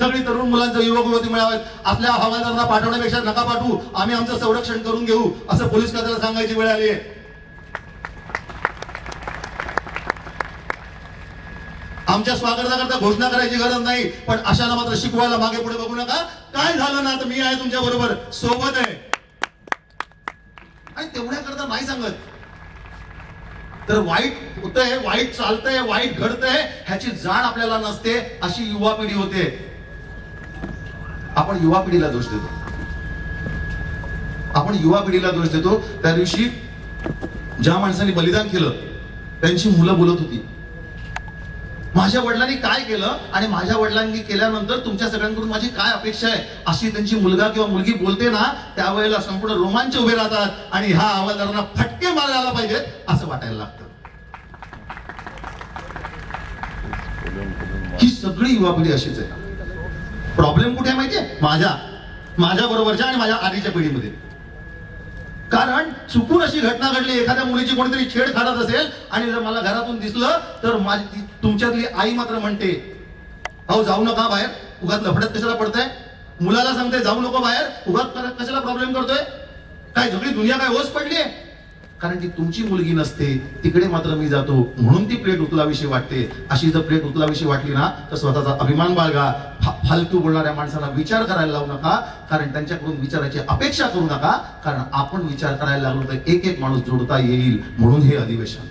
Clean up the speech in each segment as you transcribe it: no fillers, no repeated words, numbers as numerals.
सगळी तरुण मुलांचं युवक युवती मिळावेत, आपल्या हवालदारांना पाठवण्यापेक्षा नका पाठवू, आम्ही आमचं संरक्षण करून घेऊ असं पोलीस खात्याला सांगायची वेळ आली आहे. आमच्या स्वागताकरता घोषणा करायची गरज नाही, पण अशाला मात्र शिकवायला मागे पुढे बघू नका. काय झालं ना तर मी आहे तुमच्या बरोबर, सोबत आहे. आणि तेवढ्याकरता नाही सांगत तर वाईट होतंय, वाईट चालतंय, वाईट घडतंय ह्याची जाण आपल्याला नसते, अशी युवा पिढी होते. आपण युवा पिढीला दोष देतो, आपण युवा पिढीला दोष देतो. त्या दिवशी ज्या माणसांनी बलिदान केलं त्यांची मुलं बोलत होती, माझ्या वडिलांनी काय केलं आणि माझ्या वडिलांनी केल्यानंतर तुमच्या सगळ्यांकडून माझी काय अपेक्षा आहे, अशी त्यांची मुलगा किंवा मुलगी बोलते ना, त्यावेळेला संपूर्ण रोमांच उभे राहतात आणि ह्या हवालदारांना फटके मारायला पाहिजेत असं वाटायला लागतं. ही सगळी युवा पिढी अशीच आहे. प्रॉब्लेम कुठे आहे माहितीये? माझ्या बरोबरच्या आणि माझ्या आधीच्या पिढीमध्ये. कारण चुकून अशी घटना घडली, एखाद्या मुलीची कोणीतरी छेड काढत असेल आणि जर मला घरातून दिसलं तर माझी तुमच्यातली आई मात्र म्हणते, अहो जाऊ नका बाहेर, उगाच लफड्यात कशाला पडताय. मुलाला सांगते जाऊ नको बाहेर, उगाच कशाला प्रॉब्लेम करतोय. काय सगळी दुनिया काय ओस पडलीये? कारण ती तुमची मुलगी नसते, तिकडे मात्र मी जातो म्हणून ती प्लेट उचलाविषयी वाटते. अशी जर प्लेट उचलाविषयी वाटली ना तर स्वतःचा अभिमान बाळगा. फालतू बोलणाऱ्या माणसांना विचार करायला लावू नका, कारण त्यांच्याकडून विचाराची अपेक्षा करू नका. कारण आपण विचार करायला लागलो तर एक एक माणूस जोडता येईल. म्हणून हे अधिवेशन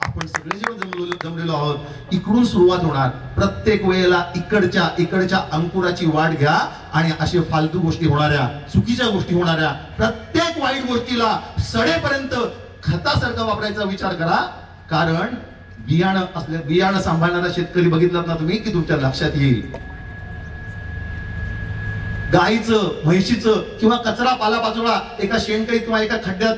आपण सगळे जेव्हा जमलेलो आहोत, इकडून सुरुवात होणार. प्रत्येक वेळेला इकडच्या अंकुराची वाट घ्या आणि अशा फालतू गोष्टी होणाऱ्या, चुकीच्या गोष्टी होणाऱ्या, प्रत्येक वाईट गोष्टीला सडेपर्यंत खतासारखा वापरायचा विचार करा. कारण बियाणं सांभाळणारा शेतकरी बघितलात ना तुम्ही की तुमच्या लक्षात येईल. गाईचं, म्हैशीचं किंवा कचरा पालापाचोळा एका शेणकळीत किंवा एका खड्ड्यात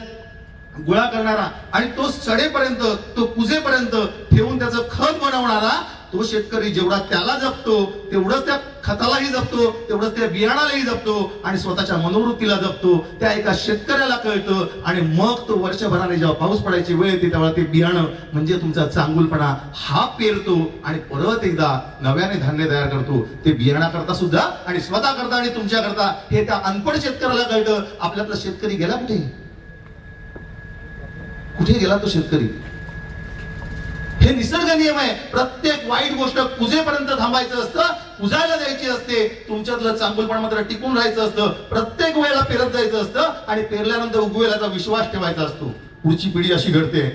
गोळा करणारा आणि तो सडेपर्यंत, तो कुजेपर्यंत ठेवून त्याचं खत बनवणारा तो शेतकरी जेवढा त्याला जपतो तेवढंच त्या खतालाही जपतो, तेवढंच त्या बियाणालाही जपतो आणि स्वतःच्या मनोवृत्तीला जपतो. त्या एका शेतकऱ्याला कळतं आणि मग तो वर्षभराने जेव्हा पाऊस पडायची वेळ येते तेव्हा ते बियाणं म्हणजे तुमचा चांगुलपणा हा पेरतो आणि परत एकदा नव्याने धान्य तयार करतो. ते बियाणा करता सुद्धा आणि स्वतः करता आणि तुमच्या करता हे त्या अनपढ शेतकऱ्याला कळतं. आपल्यातला शेतकरी गेला कुठे गेला तो शेतकरी? हे निसर्ग नियम आहे. प्रत्येक वाईट गोष्ट कुजेपर्यंत थांबायचं असतं, कुजायला द्यायची असते. तुमच्यातलं चांगुलपण मात्र टिकून राहायचं असतं. प्रत्येक वेळेला पेरत जायचं असतं आणि पेरल्यानंतर उगवेल याचा विश्वास ठेवायचा असतो. पुढची पिढी अशी घडते,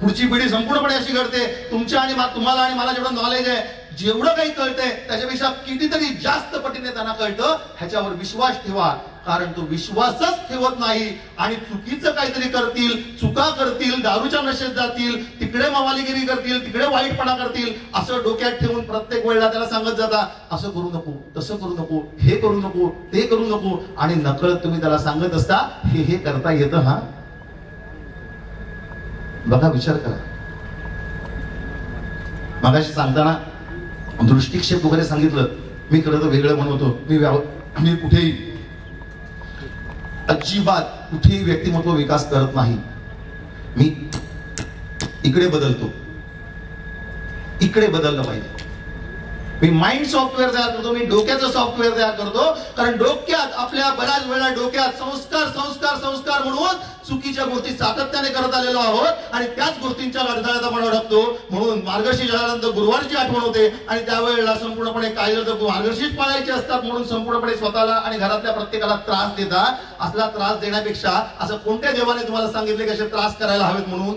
पुढची पिढी संपूर्णपणे अशी घडते. तुमच्या आणि तुम्हाला आणि मला जेवढं नॉलेज आहे, जेवढं काही कळतंय त्याच्यापेक्षा कितीतरी जास्त पटीने त्यांना कळतं. ह्याच्यावर विश्वास ठेवा. कारण तो विश्वासच ठेवत नाही आणि चुकीचं काहीतरी करतील, चुका करतील, दारूच्या नशेत जातील, तिकडे मवालीगिरी करतील, तिकडे वाईटपणा करतील, असं डोक्यात ठेवून प्रत्येक वेळेला त्याला सांगत जाता, असं करू नको, तसं करू नको, हे करू नको, ते करू नको. आणि नकळत तुम्ही त्याला सांगत असता हे करता येतं. हा बघा, विचार करा. मगाशी सांगताना दृष्टिक्षेप वगैरे सांगितलं. मी खरं तर वेगळं म्हणतो. मी कुठेही अजिबात कुठेही व्यक्तिमत्व विकास करत नाही. मी इकडे बदलतो, इकडे बदललं पाहिजे. मी माइंड सॉफ्टवेअर तयार करतो, मी डोक्याचं सॉफ्टवेअर तयार करतो. कारण डोक्यात आपल्या बऱ्याच वेळा डोक्यात संस्कार संस्कार संस्कार म्हणून चुकीच्या गोष्टी सातत्याने करत आलेलो आहोत आणि त्याच गोष्टींच्या अडथळ्यात आपण अडकतो. म्हणून मार्गशीर्ष झाल्यानंतर गुरुवारची आठवण होते आणि त्यावेळेला संपूर्णपणे काय तर मार्गशीर्ष पाळायचे असतात म्हणून संपूर्णपणे स्वतःला आणि घरातल्या प्रत्येकाला त्रास देतात. असला त्रास देण्यापेक्षा असं कोणत्या देवाने तुम्हाला सांगितले की असे त्रास करायला हवेत म्हणून?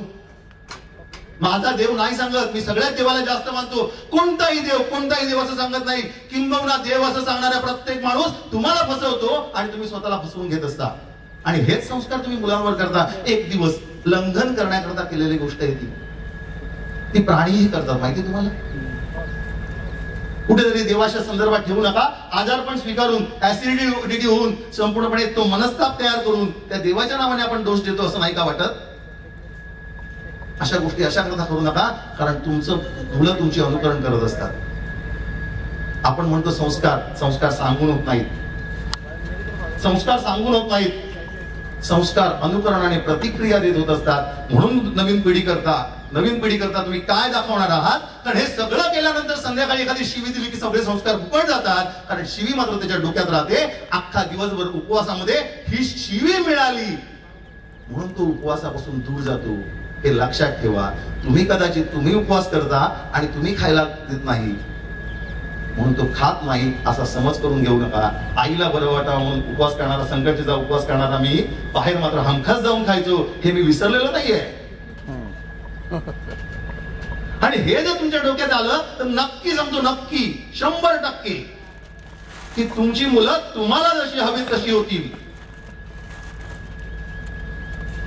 माझा देव नाही सांगत. मी सगळ्याच देवाला जास्त मानतो. कोणताही देव असं सांगत नाही. किंबहुना देव असं सांगणारा प्रत्येक माणूस तुम्हाला फसवतो आणि तुम्ही स्वतःला फसवून घेत असता. आणि हेच संस्कार तुम्ही मुलांवर करता. एक दिवस लंघन करण्याकरता केलेली गोष्ट आहे ती प्राणीही करतात. माहिती तुम्हाला? कुठेतरी देवाच्या संदर्भात ठेवू नका. आजारपण स्वीकारून ऍसिडिटी होऊन संपूर्णपणे तो मनस्ताप तयार करून त्या देवाच्या नावाने आपण दोष देतो असं नाही का वाटत? अशा गोष्टी अशा करता करू नका. कारण मुलं तुमची अनुकरण करत असतात. आपण म्हणतो संस्कार सांगून होत नाहीत. संस्कार सांगून होत नाहीत. संस्कार अनुकरण आणि प्रतिक्रिया देत होत असतात. म्हणून नवीन पिढी करता नवीन पिढी करता तुम्ही काय दाखवणार आहात? कारण हे सगळं केल्यानंतर संध्याकाळी एखादी शिवी दिली की सगळे संस्कार फुकट जातात. कारण शिवी मात्र त्याच्या डोक्यात राहते. अख्खा दिवसभर उपवासामध्ये ही शिवी मिळाली म्हणून तो उपवासापासून दूर जातो. हे लक्षात ठेवा. तुम्ही उपवास करता आणि तुम्ही खायला देत नाही म्हणून तो खात नाही असा समज करून घेऊ नका. आईला बरं वाटावं म्हणून उपवास करणारा, संकटचा उपवास करणारा मी बाहेर मात्र हमखास जाऊन खायचो हे मी विसरलेलो नाहीये. आणि हे जर तुमच्या डोक्यात आलं तर नक्की सांगतो, नक्की 100% की तुमची मुलं तुम्हाला जशी हवी तशी होतील.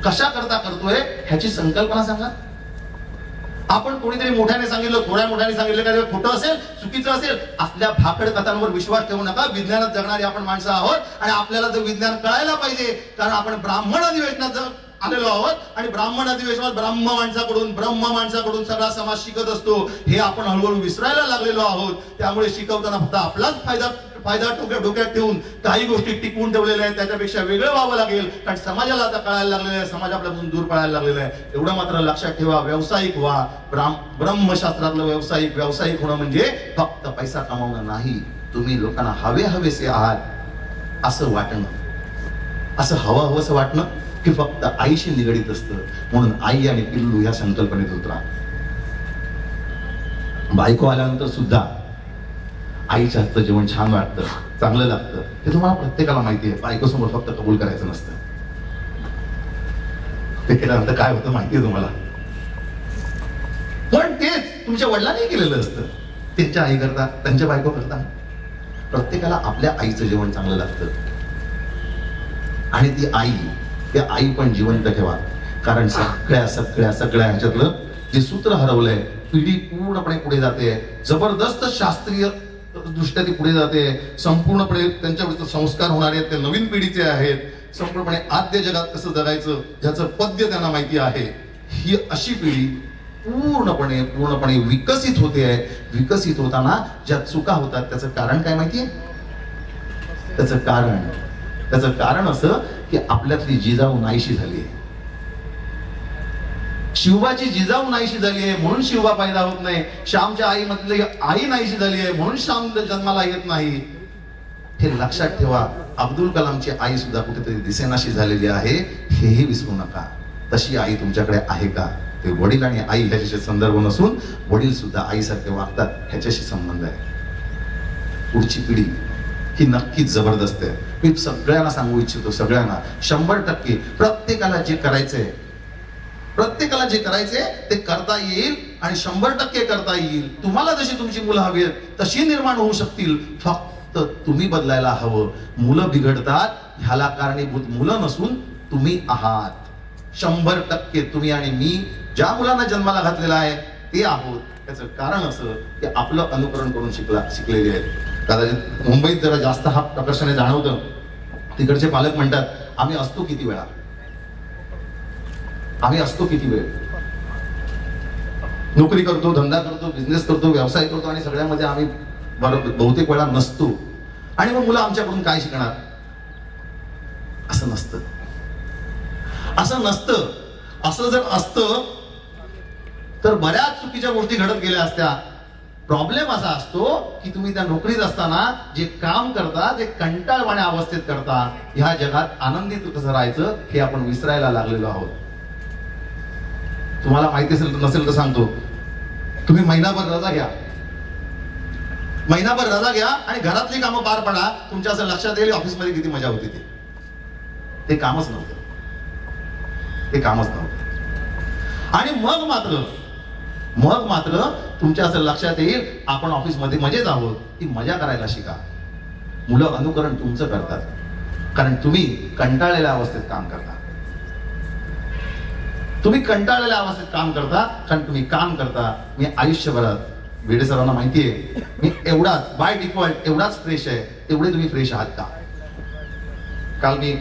कशा करता करतोय ह्याची संकल्पना सांगा. आपण कोणीतरी मोठ्याने सांगितलं, थोड्या मोठ्याने सांगितलं का खोटं असेल, चुकीचं असेल, आपल्या भाकड कथांवर विश्वास ठेवू नका. विज्ञानात जगणारी आपण माणसं आहोत आणि आपल्याला तर विज्ञान कळायला पाहिजे. कारण आपण ब्राह्मण अधिवेशनात आलेलो आहोत आणि ब्राह्मण अधिवेशनात ब्रह्म माणसाकडून सगळा समाज शिकत असतो. हे आपण हळूहळू विसरायला लागलेलो आहोत. त्यामुळे शिकवताना फक्त आपलाच फायदा डोक्यात ठेवून काही गोष्टी टिकवून ठेवलेल्या आहेत. त्याच्यापेक्षा वेगळं व्हावं लागेल कारण समाजाला आता कळायला लागलेलं आहे, समाज आपल्यापासून दूर पळायला लागलेला आहे. एवढं मात्र लक्षात ठेवा. व्यावसायिक व्हा. ब्रह्मशास्त्रातलं व्यावसायिक होणं म्हणजे फक्त पैसा कमावणं नाही. तुम्ही लोकांना हवेसे आहात असं वाटणं, असं हवंसं वाटणं की फक्त आईशी निगडीत असतं. म्हणून आई आणि पिल्लू या संकल्पनेत उतरा. बायको आल्यानंतर सुद्धा आईच्या हातचं जेवण छान वाटतं, चांगलं लागतं. हे तुम्हाला प्रत्येकाला माहिती आहे. बायको समोर फक्त कबूल करायचं नसतं. ते केल्यानंतर काय होतं माहितीये तुम्हाला. पण तेच तुमच्या वडिलांनी केलेलं असतं. त्यांच्या आई करता, त्यांच्या बायको करता. प्रत्येकाला आपल्या आईचं जेवण चांगलं लागतं. आणि ती आई पण जिवंत ठेवा. कारण सगळ्या ह्याच्यातलं जे सूत्र हरवलंय, पिढी पूर्णपणे पुढे जाते. जबरदस्त शास्त्रीय दृष्ट्या ती पुढे जाते. संपूर्णपणे त्यांच्यावर संस्कार होणारे ते नवीन पिढीचे आहेत. संपूर्णपणे आद्य जगात कसं जगायचं ज्याचं पद्य त्यांना माहिती आहे. ही अशी पिढी पूर्णपणे विकसित होते. विकसित होताना ज्या चुका होतात त्याचं कारण काय माहितीये? त्याचं कारण असं की आपल्यातली जिजाऊ नाहीशी झाली आहे. शिवबाची जिजाऊ नाहीशी झाली आहे म्हणून शिवबा पैदा होत नाही. श्यामच्या आई मधली आई नाहीशी झाली आहे म्हणून श्याम जन्माला येत नाही. हे लक्षात ठेवा. अब्दुल कलामची आई सुद्धा कुठेतरी दिसेनाशी झालेली आहे. हेही विसरू नका. तशी आई तुमच्याकडे आहे का? ते वडील आणि आई ह्याच्याशी संदर्भ नसून वडील सुद्धा आईसारखे वागतात ह्याच्याशी संबंध आहे. पुढची पिढी ही नक्कीच जबरदस्त आहे. मी सगळ्यांना सांगू इच्छितो, सगळ्यांना 100% प्रत्येकाला जे करायचे ते करता येईल आणि 100% करता येईल. तुम्हाला जशी तुमची मुलं हवी आहेत तशी निर्माण होऊ शकतील. फक्त तुम्ही बदलायला हवं. मुलं बिघडतात ह्याला कारणीभूत मुलं नसून तुम्ही आहात. 100% तुम्ही आणि मी ज्या मुलांना जन्माला घातलेला आहे ते आहोत. त्याचं कारण असं की आपलं अनुकरण करून शिकलेले आहेत. कदाचित मुंबईत जरा जास्त हा प्रकर्षाने जाणवतं. तिकडचे पालक म्हणतात आम्ही असतो किती वेळ नोकरी करतो, धंदा करतो, बिझनेस करतो, व्यवसाय करतो आणि सगळ्यामध्ये आम्ही बहुतेक वेळा नसतो. आणि मग मुलं आमच्याकडून काय शिकणार? असं नसतं. असं जर असतं तर बऱ्याच चुकीच्या गोष्टी घडत गेल्या असत्या. प्रॉब्लेम असा असतो की तुम्ही त्या नोकरीत असताना जे काम करता ते कंटाळवाण्या अवस्थेत करता. ह्या जगात आनंदित कसं राहायचं हे आपण विसरायला लागलेलो आहोत. तुम्हाला माहिती असेल तर नसेल तर सांगतो. तुम्ही महिनाभर रजा घ्या आणि घरातली कामं पार पडा. तुमच्या असं लक्षात येईल ऑफिसमध्ये किती मजा होती. ते कामच नव्हतं. आणि मग मात्र तुमच्या असं लक्षात येईल आपण ऑफिसमध्ये मजेत आहोत. ती मजा करायला शिका. मुलं अनुकरण तुमचं करतात कारण तुम्ही कंटाळलेल्या अवस्थेत काम करता. कारण तुम्ही काम करता. मी आयुष्यभरात वेडे सरांना माहितीये मी एवढाच बाय डिफॉल्ट एवढाच फ्रेश आहे. तेवढे तुम्ही फ्रेश आहात का? काल मी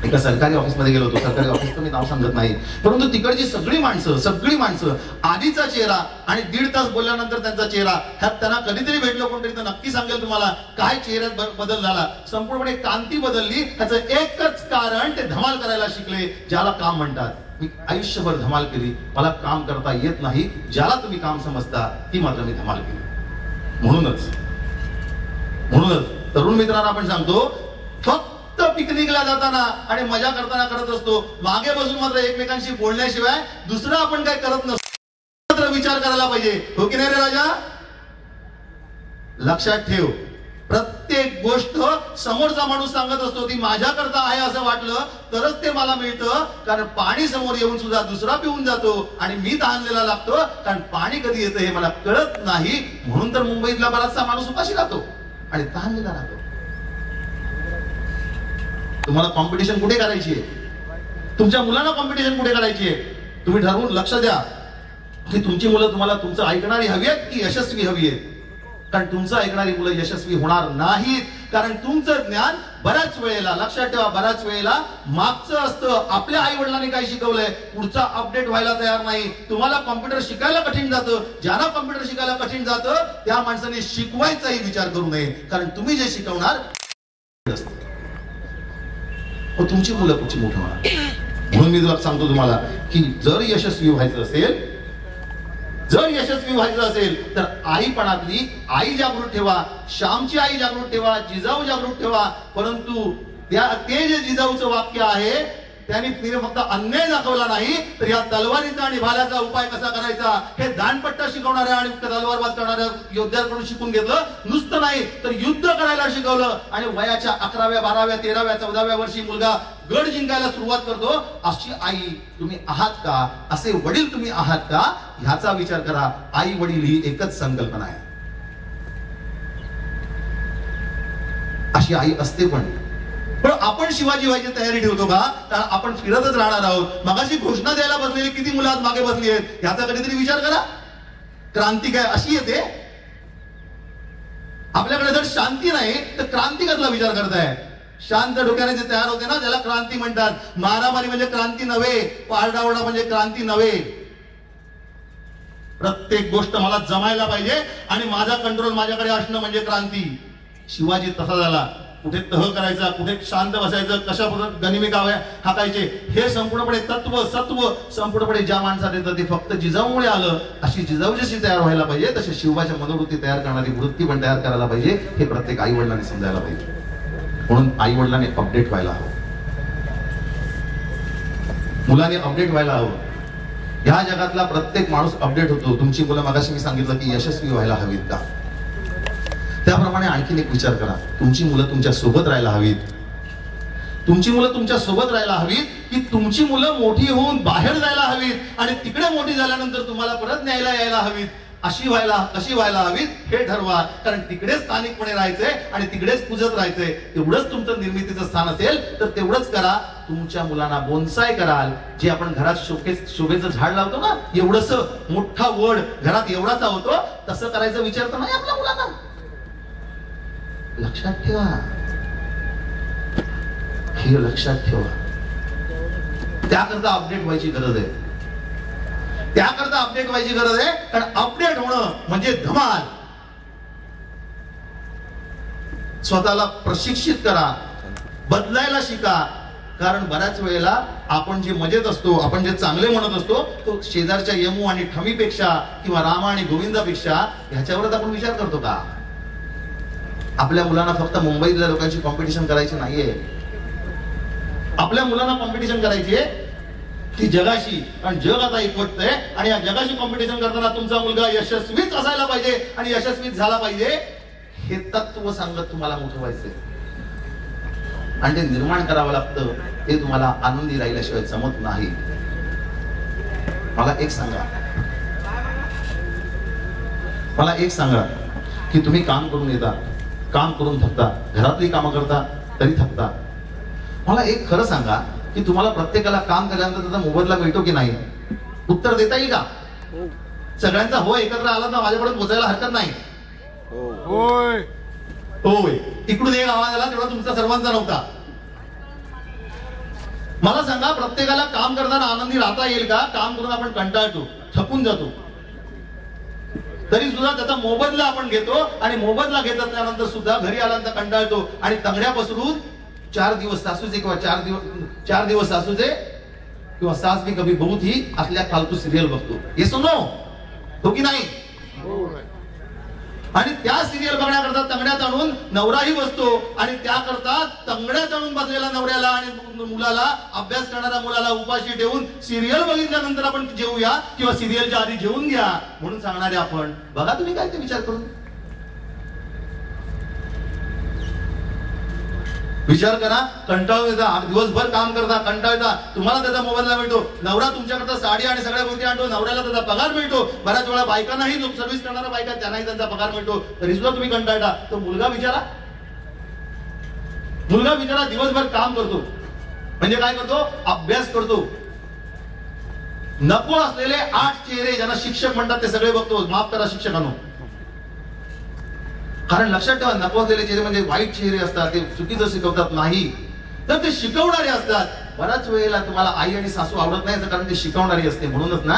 एका सरकारी ऑफिसमध्ये गेलो होतो. सरकारी ऑफिसचं मी नाव सांगत नाही, परंतु तिकडची सगळी माणसं आधीचा चेहरा आणि 1.5 तास बोलल्यानंतर त्यांचा चेहरा ह्यात त्यांना कधीतरी भेटलो कोणतरी तर नक्की सांगेल तुम्हाला काय चेहऱ्यात बदल झाला. संपूर्णपणे कांती बदलली. त्याचं एकच कारण ते धमाल करायला शिकले ज्याला काम म्हणतात. मी आयुष्यभर धमाल केली, मला काम करता येत नाही, ज्याला तुम्ही काम समजता ती मात्र मी धमाल केली. म्हणूनच तरुण मित्रांना आपण सांगतो, फक्त पिकनिकला जाताना आणि मजा करताना करत असतो, मागे बसून मात्र एकमेकांशी बोलण्याशिवाय दुसरं आपण काय करत नसतो. मात्र विचार करायला पाहिजे, हो की नाही रे राजा? लक्षात ठेव, प्रत्येक गोष्ट समोरचा माणूस सांगत असतो ती माझ्याकरता आहे असं वाटलं तरच ते मला मिळतं. कारण पाणी समोर येऊन सुद्धा दुसरा पिऊन जातो आणि मी तहानलेला लागतो, कारण पाणी कधी येतं हे मला कळत नाही. म्हणून तर मुंबईतला बराचसा माणूस उपाशी राहतो आणि तहानलेला राहतो. तुम्हाला कॉम्पिटिशन कुठे करायची आहे? तुमच्या मुलांना कॉम्पिटिशन कुठे करायची आहे? तुम्ही ठरवून लक्ष द्या की तुमची मुलं तुम्हाला तुमचं ऐकणारी हवी आहेत की यशस्वी हवी आहेत. कारण तुमचं ऐकणारी मुलं यशस्वी होणार नाहीत. कारण तुमचं ज्ञान बऱ्याच वेळेला, लक्षात ठेवा, बऱ्याच वेळेला मागचं असतं. आपल्या आई वडिलांनी काय शिकवलंय पुढचा अपडेट व्हायला तयार नाही. तुम्हाला कॉम्प्युटर शिकायला कठीण जातं, ज्यांना कॉम्प्युटर शिकायला कठीण जातं त्या माणसाने शिकवायचाही विचार करू नये. कारण तुम्ही जे शिकवणार तुमची मुलं कुठची मोठं होणार. म्हणून मी तुला सांगतो तुम्हाला की जर यशस्वी व्हायचं असेल तर आईपणातली आई जागृत ठेवा, श्यामची आई जागृत ठेवा, जिजाऊ जागृत ठेवा. परंतु ते जे जिजाऊचं वाक्य आहे त्यांनी तिने फक्त अन्याय दाखवला नाही तर या तलवारीचा आणि भाल्याचा उपाय कसा करायचा हे दानपट्टा शिकवणाऱ्या आणि तलवारबाज करणाऱ्या योद्ध्यांकडून शिकून घेतलं. नुसतं नाही तर युद्ध करायला शिकवलं. आणि वयाच्या 11व्या 12व्या 13व्या 14व्या वर्षी मुलगा गड जिंकायला सुरुवात करतो. अशी आई तुम्ही आहात का? असे वडील तुम्ही आहात का? ह्याचा विचार करा. आई वडील ही एकच संकल्पना आहे. अशी आई असते पण आपण शिवाजी व्हायची तयारी ठेवतो का? कारण आपण फिरतच राहणार आहोत. मगाशी घोषणा द्यायला बसलेली किती मुलं आज मागे बसली आहेत ह्याचा कधीतरी विचार करा. क्रांती काय अशी येते? आपल्याकडे जर शांती नाही तर क्रांती कसला विचार करताय? शांत डोक्याने जे तयार होते ना त्याला क्रांती म्हणतात. मारामारी म्हणजे क्रांती नव्हे, पारडाओरडा म्हणजे क्रांती नव्हे. प्रत्येक गोष्ट मला जमायला पाहिजे आणि माझा कंट्रोल माझ्याकडे असणं म्हणजे क्रांती. शिवाजी तसा झाला. कुठे तह करायचा, कुठे शांत बसायचं, कशा गनिमी गाव्या हाकायचे हे संपूर्णपणे तत्व सत्व संपूर्णपणे ज्या माणसात येतं ते फक्त जिजाऊमुळे आलं. अशी जिजाऊ जशी तयार व्हायला पाहिजे तशी शिवबाच्या मनोवृत्ती तयार करणारी वृत्ती पण तयार करायला पाहिजे. हे प्रत्येक आई वडिलांनी समजायला पाहिजे. म्हणून आई वडिलांनी अपडेट व्हायला हवं, मुलांनी अपडेट व्हायला हवं. ह्या जगातला प्रत्येक माणूस अपडेट होतो. तुमची मुलं मगाशी मी सांगितलं की यशस्वी व्हायला हवीत का? त्याप्रमाणे आणखीन एक विचार करा. तुमची मुलं तुमच्या सोबत राहायला हवीत. तुमची मुलं तुमच्या सोबत राहायला हवीत की तुमची मुलं मोठी होऊन बाहेर जायला हवीत आणि तिकडे मोठी झाल्यानंतर तुम्हाला परत न्यायला यायला हवीत. कशी व्हायला हवीत हे ठरवा. कारण तिकडेच स्थानिकपणे राहायचंय आणि तिकडेच पूजत राहायचंय. तेवढंच तुमचं निर्मितीचं स्थान असेल तर तेवढंच करा. तुमच्या मुलांना बोन्साय कराल, जे आपण घरात शोभेचं झाड लावतो ना, एवढंस मोठा वड घरात एवढाचा होतो, तसं करायचा विचार तर नाही आपल्या मुलांना. लक्षात ठेवा, हे लक्षात ठेवा. त्याकरता अपडेट व्हायची गरज आहे. कारण अपडेट होणं म्हणजे धमाल. स्वतःला प्रशिक्षित करा, बदलायला शिका. कारण बऱ्याच वेळेला आपण जे मजेत असतो, आपण जे चांगले म्हणत असतो, तो शेजारच्या यमू आणि ठमीपेक्षा किंवा रामा आणि गोविंदापेक्षा ह्याच्यावरच आपण विचार करतो का? आपल्या मुलांना फक्त मुंबईतल्या लोकांची कॉम्पिटिशन करायची नाहीये. आपल्या मुलांना कॉम्पिटिशन करायची आहे ती जगाशी. कारण जग आता एकवटतंय आणि या जगाशी कॉम्पिटिशन करताना तुमचा मुलगा यशस्वीच असायला पाहिजे आणि यशस्वीच झाला पाहिजे. हे तत्व सांगत तुम्हाला मोठं व्हायचंय आणि ते निर्माण करावं लागतं. ते तुम्हाला आनंदी राहिल्याशिवाय जमत नाही. मला एक सांगा की तुम्ही काम करून येता, काम करून थकता, घरातली कामं करता तरी थकता. मला एक खरं सांगा की तुम्हाला प्रत्येकाला काम केल्यानंतर त्याचा मोबदला मिळतो की नाही? उत्तर देता येईल का? सगळ्यांचा हो एकत्र आला तर माझ्यापर्यंत पोचायला हरकत नाही. होय इकडून एक आवाज आला तेवढा तुमचा सर्वांचा नव्हता. मला सांगा, प्रत्येकाला काम करताना आनंदी राहता येईल का? काम करून आपण कंटाळतो, थकून जातो, तरी सुद्धा त्याचा मोबदला आपण घेतो आणि मोबदला घेतात त्यानंतर सुद्धा घरी आल्यानंतर कंटाळतो आणि तंगड्या पसरून 4 दिवस सासूचे किंवा 4 दिवस सासूचे किंवा सास भी कभी बहुत ही असल्या फालतू सिरियल बघतो, हे सुनो हो की नाही? आणि त्या सिरियल बघण्याकरता तंगड्यात आणून नवराही बसतो आणि त्याकरता तंगड्यात आणून बसलेल्या नवऱ्याला आणि मुलाला, अभ्यास करणाऱ्या मुलाला उपाशी ठेवून सिरियल बघितल्यानंतर आपण जेवूया किंवा सिरियलच्या आधी जेवून घ्या म्हणून सांगणारे आपण. बघा तुम्ही काय ते विचार करून विचार करा. कंटाळून येता, दिवसभर काम करता, कंटाळता, तुम्हाला त्याचा मोबाईलला मिळतो, नवरा तुमच्याकडे साडी आणि सगळ्या गोष्टी आणतो, नवऱ्याला त्याचा पगार मिळतो, बऱ्याच वेळा बायकांनाही सर्व्हिस करणाऱ्या बायका त्यांनाही त्यांचा पगार मिळतो, तरी सुद्धा तुम्ही कंटाळता. तो मुलगा बिचारा दिवसभर काम करतो, म्हणजे काय करतो? अभ्यास करतो. नको असलेले 8 चेहरे ज्यांना शिक्षक म्हणतात ते सगळे बघतो. माफ करा शिक्षकांनो, कारण लक्षात ठेवा, नको असलेले चेहरे म्हणजे वाईट चेहरे असतात, ते चुकीचं शिकवतात नाही तर ते शिकवणारे असतात. बऱ्याच वेळेला तुम्हाला आई आणि सासू आवडत नाही कारण ते शिकवणारी असते, म्हणूनच ना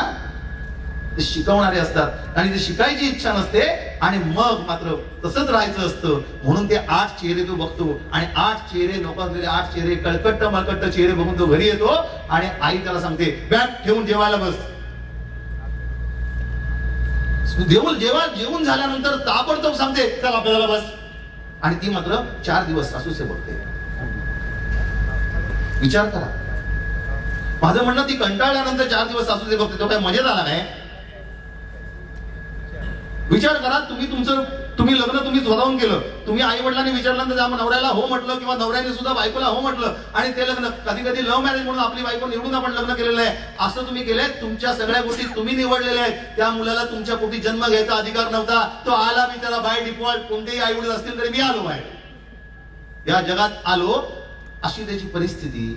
ते शिकवणारे असतात आणि ते शिकायची इच्छा नसते आणि मग मात्र तसंच राहायचं असतं. म्हणून ते 8 चेहरे तो बघतो आणि 8 चेहरे, नको असलेले 8 चेहरे, कळकट्ट मळकट्ट चेहरे बघून तो घरी येतो आणि आई त्याला सांगते बॅग ठेवून जेवायला बस. जेवून झाल्यानंतर ताबडतोब सांगते चल आपल्याला बस, आणि ती मात्र 4 दिवस सासूचे बघते. विचार करा. माझं म्हणणं, ती कंटाळल्यानंतर 4 दिवस सासूचे बघते, तो काय मजेत आला काय? विचार करा. तुम्ही लग्न तुम्ही स्वतःहून केलं, तुम्ही आई वडिलांनी विचारल्यानंतर नवऱ्याला हो म्हटलं किंवा नवऱ्याने सुद्धा बायकोला हो म्हटलं आणि ते लग्न, कधी कधी लव्ह मॅरेज म्हणून आपली बायको निवडून आपण लग्न केलेलं आहे, असं तुम्ही केलंय. तुमच्या सगळ्या गोष्टी तुम्ही निवडलेल्या आहेत. त्या मुलाला तुमच्या पोटी जन्म घ्यायचा अधिकार नव्हता, तो आला बिचारा बाय डिफॉल्ट. कोणतेही आई वडील असतील तरी मी आलो बाहेर, या जगात आलो, अशी त्याची परिस्थिती.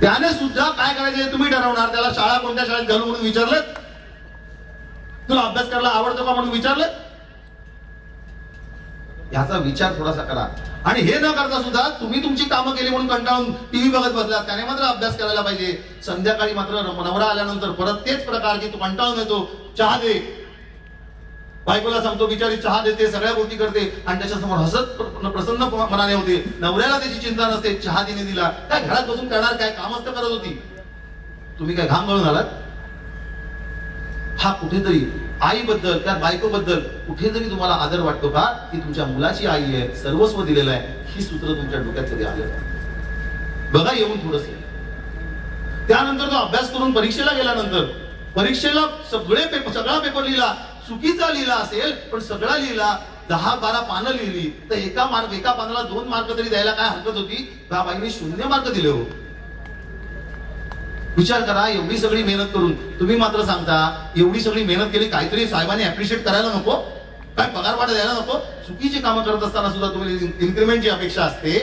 त्याने सुद्धा काय करायचे तुम्ही ठरवणार. त्याला शाळा कोणत्या शाळेत घालू म्हणून विचारलं, तुला अभ्यास करायला आवडतो का म्हणून विचारलं. याचा विचार थोडासा करा. आणि हे न करता सुद्धा तुम्ही तुमची कामं केली म्हणून कंटाळून टीव्ही बघत बसला. त्याने मात्र अभ्यास करायला पाहिजे. संध्याकाळी मात्र नवरा आल्यानंतर परत तेच प्रकार की तो कंटाळून येतो, चहा दे, बायकोला सांगतो, बिचारी चहा देते, सगळ्या गोष्टी करते आणि त्याच्यासमोर हसत प्रसन्न मनाने होते. नवऱ्याला त्याची चिंता नसते, चहा तिने दिला, काय घरात बसून करणार काय, कामच तर करत होती, तुम्ही काय घाम गळून आलात. हा कुठेतरी आईबद्दल, त्या बायकोबद्दल कुठेतरी तुम्हाला आदर वाटतो का? की तुमच्या मुलाची आई आहे, सर्वस्व दिलेलं आहे. ही सूत्र तुमच्या डोक्यात कधी आलं बघा येऊन थोडस. त्यानंतर तो अभ्यास करून परीक्षेला गेल्यानंतर, परीक्षेला सगळा पेपर लिहिला, चुकीचा लिहिला असेल पण सगळा लिहिला, 10-12 पानं लिहिली तर एका पानाला 2 मार्क तरी द्यायला काय हरकत होती? त्या बाईने 0 मार्क दिले हो. विचार करा. एवढी सगळी मेहनत करून तुम्ही मात्र सांगता एवढी सगळी मेहनत केली, काहीतरी साहेबांनी अप्रिशिएट करायला नको, काय पगार वाटा द्यायला नको. चुकीची कामं करत असताना सुद्धा तुम्ही इन्क्रिमेंटची अपेक्षा असते.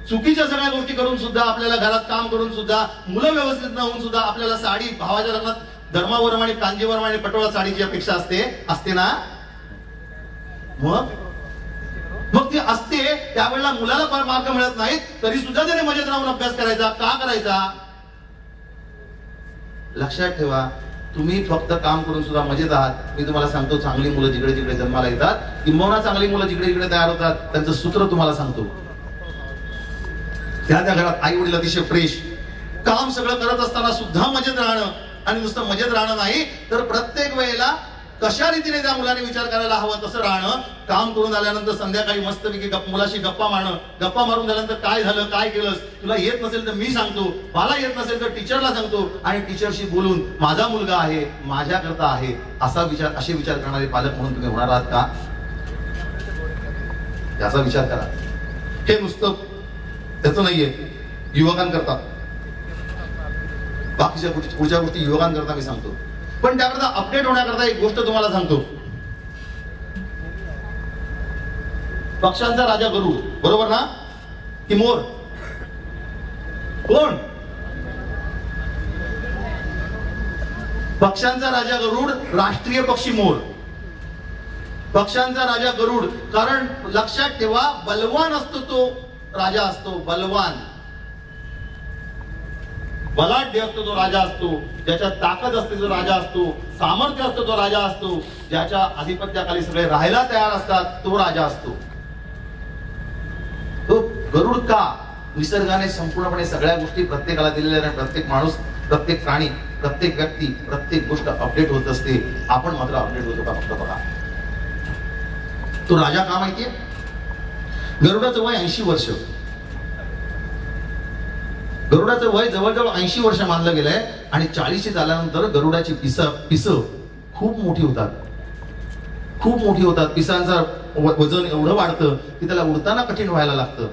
चुकीच्या सगळ्या गोष्टी करून सुद्धा, आपल्याला घरात काम करून सुद्धा, मुलं व्यवस्थित न होऊन सुद्धा आपल्याला साडी, भावाच्या लग्नात धर्मावरम आणि कांजीवरम आणि पटोळा साडीची अपेक्षा असते ना. मग ती असते त्यावेळेला मुलाला मार्क मिळत नाहीत तरी सुद्धा त्याने मजेत राहून अभ्यास करायचा का करायचा? लक्षात ठेवा, तुम्ही फक्त काम करून सुद्धा मजेत आहात. मी तुम्हाला सांगतो, चांगली मुलं जिकडे जिकडे जन्माला येतात, किंबहुना चांगली मुलं जिकडे जिकडे तयार होतात, त्यांचं सूत्र तुम्हाला सांगतो. त्या घरात आई वडील अतिशय फ्रेश, काम सगळं करत असताना सुद्धा मजेत राहणं, आणि नुसतं मजेत राहणं नाही तर प्रत्येक वेळेला कशा रीतीने त्या मुलाने विचार करायला हवा तसं राहणं. काम करून आल्यानंतर संध्याकाळी मस्तपैकी मुलाशी गप्पा मारणं, गप्पा मारून झाल्यानंतर काय झालं, काय केलंस, तुला येत नसेल तर मी सांगतो, मला येत नसेल तर टीचरला सांगतो, आणि टीचरशी बोलून माझा मुलगा आहे, माझ्याकरता आहे, असे विचार करणारे पालक म्हणून तुम्ही होणार आहात का? याचा विचार करा. हे नुसतं त्याचं नाहीये, युवकांकरता, बाकीच्या पुढच्या गोष्टी युवकांकरता मी सांगतो. पण त्याकरता अपडेट होण्याकरता एक गोष्ट तुम्हाला सांगतो. पक्ष्यांचा राजा गरुड, बरोबर ना? की मोर? कोण? पक्ष्यांचा राजा गरुड, राष्ट्रीय पक्षी मोर. पक्ष्यांचा राजा गरुड, कारण लक्षात ठेवा, बलवान असतो तो राजा असतो, बलवान, बलाढ्य असतो तो राजा असतो, ज्याच्या ताकद असते तो राजा असतो, सामर्थ्य असतो तो राजा असतो, ज्याच्या आधिपत्याखाली सगळे राहायला तयार असतात तो राजा असतो. तो गरुड का? निसर्गाने संपूर्णपणे सगळ्या गोष्टी प्रत्येकाला दिलेल्या आहेत. प्रत्येक माणूस, प्रत्येक प्राणी, प्रत्येक व्यक्ती, प्रत्येक गोष्ट अपडेट होत असते. आपण मात्र अपडेट होतो का फक्त बघा. तो राजा का माहितीये? गरुडाचं वय 80 वर्ष. गरुडाचं वय जवळजवळ 80 वर्ष मानलं गेलंय. आणि 40 झाल्यानंतर गरुडाची पिस खूप मोठी होतात, खूप मोठी होतात. पिसांचं वजन एवढं वाढतं की त्याला उडताना कठीण व्हायला लागतं.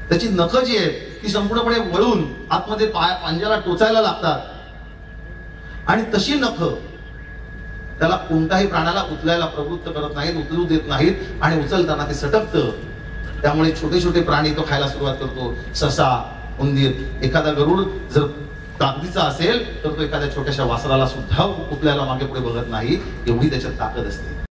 त्याची नखं जी आहेत ती संपूर्णपणे वळून आतमध्ये पांज्याला टोचायला लागतात. आणि तशी नखं त्याला कोणत्याही प्राण्याला उचलायला प्रवृत्त करत नाहीत, उचलू देत नाहीत. आणि उचलताना ते सटकतं. त्यामुळे छोटे छोटे प्राणी तो खायला सुरुवात करतो. ससा, उंदीर. एखादा गरुड जर ताकदीचा असेल तर तो एखाद्या छोट्याशा वासराला सुद्धा उचलायला मागे पुढे बघत नाही. एवढी त्याच्यात ताकद असते.